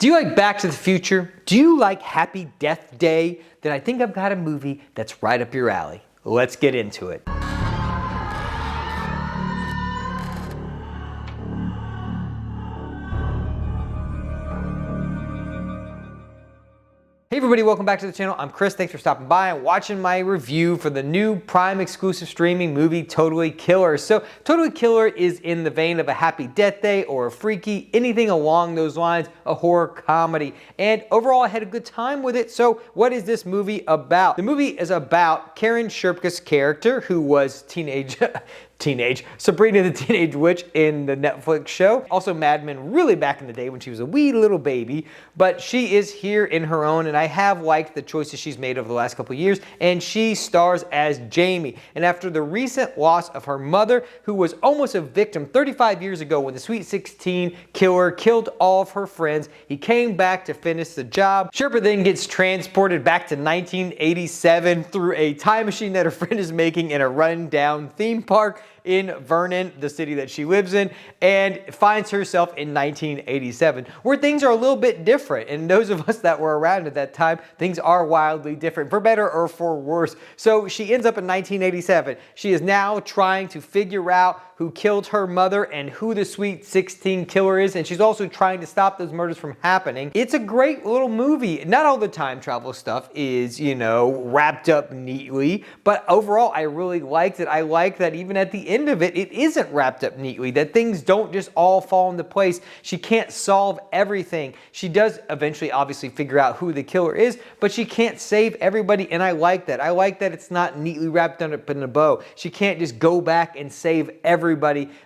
Do you like Back to the Future? Do you like Happy Death Day? Then I think I've got a movie that's right up your alley. Let's get into it. Hey everybody, welcome back to the channel. I'm Chris. Thanks for stopping by and watching my review for the new Prime exclusive streaming movie, Totally Killer. So, Totally Killer is in the vein of a Happy Death Day or a Freaky, anything along those lines, a horror comedy. And overall, I had a good time with it. So, what is this movie about? The movie is about Karen Shirpka's character, who was Sabrina the Teenage Witch in the Netflix show. Also Mad Men really back in the day when she was a wee little baby. But she is here in her own, and I have liked the choices she's made over the last couple of years, and she stars as Jamie. And after the recent loss of her mother, who was almost a victim 35 years ago when the Sweet 16 killer killed all of her friends, he came back to finish the job. Shirpa then gets transported back to 1987 through a time machine that her friend is making in a run-down theme park in Vernon, the city that she lives in, and finds herself in 1987, where things are a little bit different. And those of us that were around at that time, things are wildly different, for better or for worse. So she ends up in 1987. She is now trying to figure out who killed her mother and who the Sweet 16 killer is, and she's also trying to stop those murders from happening. It's a great little movie. Not all the time travel stuff is, wrapped up neatly, but overall I really liked it. I like that even at the end of it, it isn't wrapped up neatly, that things don't just all fall into place. She can't solve everything. She does eventually obviously figure out who the killer is, but she can't save everybody, and I like that. I like that it's not neatly wrapped up in a bow. She can't just go back and save everybody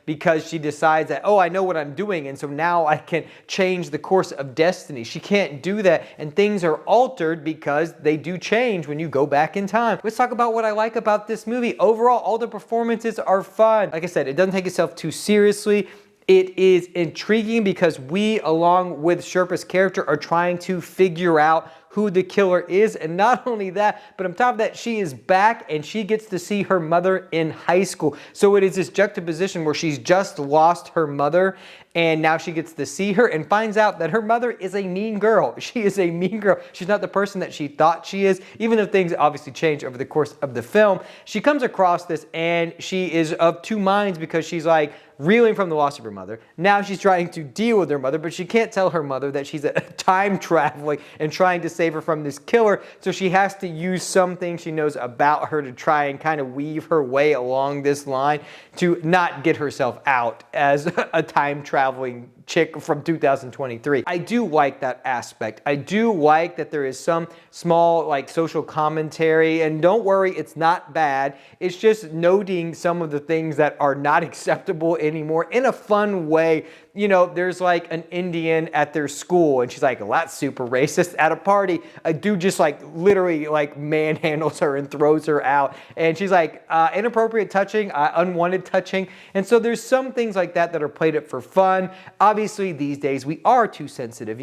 because she decides that, oh, I know what I'm doing, and so now I can change the course of destiny. She can't do that, and things are altered because they do change when you go back in time. Let's talk about what I like about this movie. Overall, all the performances are fun. Like I said, it doesn't take itself too seriously. It is intriguing because we, along with Shirpa's character, are trying to figure out who the killer is. And not only that, but on top of that, she is back and she gets to see her mother in high school. So it is this juxtaposition where she's just lost her mother and now she gets to see her and finds out that her mother is a mean girl. She is a mean girl. She's not the person that she thought she is, even though things obviously change over the course of the film. She comes across this and she is of two minds because she's like reeling from the loss of her mother. Now she's trying to deal with her mother, but she can't tell her mother that she's time traveling and trying to save her from this killer. So she has to use something she knows about her to try and kind of weave her way along this line to not get herself out as a time traveling chick from 2023. I do like that aspect. I do like that there is some small social commentary, and don't worry, it's not bad. It's just noting some of the things that are not acceptable anymore in a fun way. There's like an Indian at their school and she's like, well, that's super racist. At a party, a dude just literally manhandles her and throws her out. And she's like, inappropriate touching, unwanted touching. And so there's some things like that that are played up for fun. Obviously, these days we are too sensitive,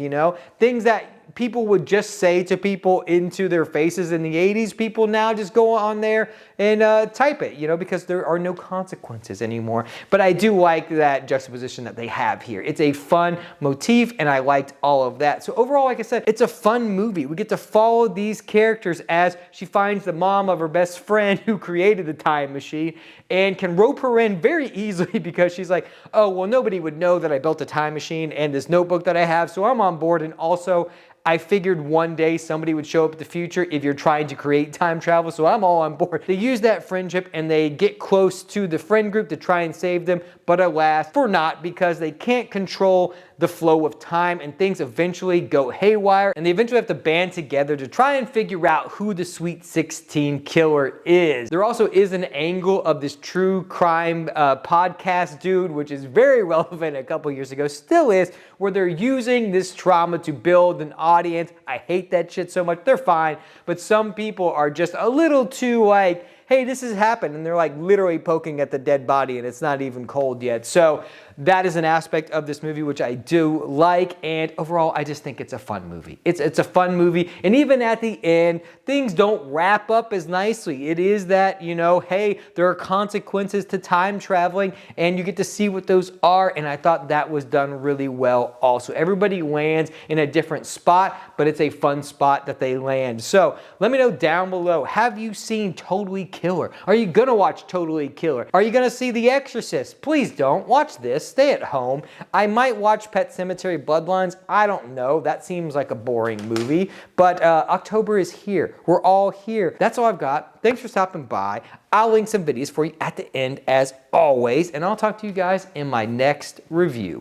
things that people would just say to people into their faces in the 80s, people now just go on there and type it, because there are no consequences anymore. But I do like that juxtaposition that they have here. It's a fun motif, and I liked all of that. So overall, like I said, it's a fun movie. We get to follow these characters as she finds the mom of her best friend who created the time machine and can rope her in very easily because she's like, oh, well, nobody would know that I built a time machine and this notebook that I have, so I'm on board. And also, I figured one day somebody would show up in the future if you're trying to create time travel, so I'm all on board. They use that friendship and they get close to the friend group to try and save them, but alas, for not, because they can't control the flow of time and things eventually go haywire and they eventually have to band together to try and figure out who the Sweet 16 killer is. There also is an angle of this true crime podcast dude, which is very relevant a couple years ago, still is, where they're using this trauma to build an audience. I hate that shit so much. They're fine, but some people are just a little too hey, this has happened, and they're literally poking at the dead body and it's not even cold yet. So that is an aspect of this movie which I do like, and overall I just think it's a fun movie. It's a fun movie, and even at the end, things don't wrap up as nicely. It is that, you know, hey, there are consequences to time traveling, and you get to see what those are, and I thought that was done really well also. Everybody lands in a different spot, but it's a fun spot that they land. So let me know down below, have you seen Totally Killer? Are you gonna watch Totally Killer? Are you gonna see The Exorcist? Please don't. Watch this. Stay at home. I might watch Pet Sematary Bloodlines. I don't know. That seems like a boring movie. But October is here. We're all here. That's all I've got. Thanks for stopping by. I'll link some videos for you at the end as always, and I'll talk to you guys in my next review.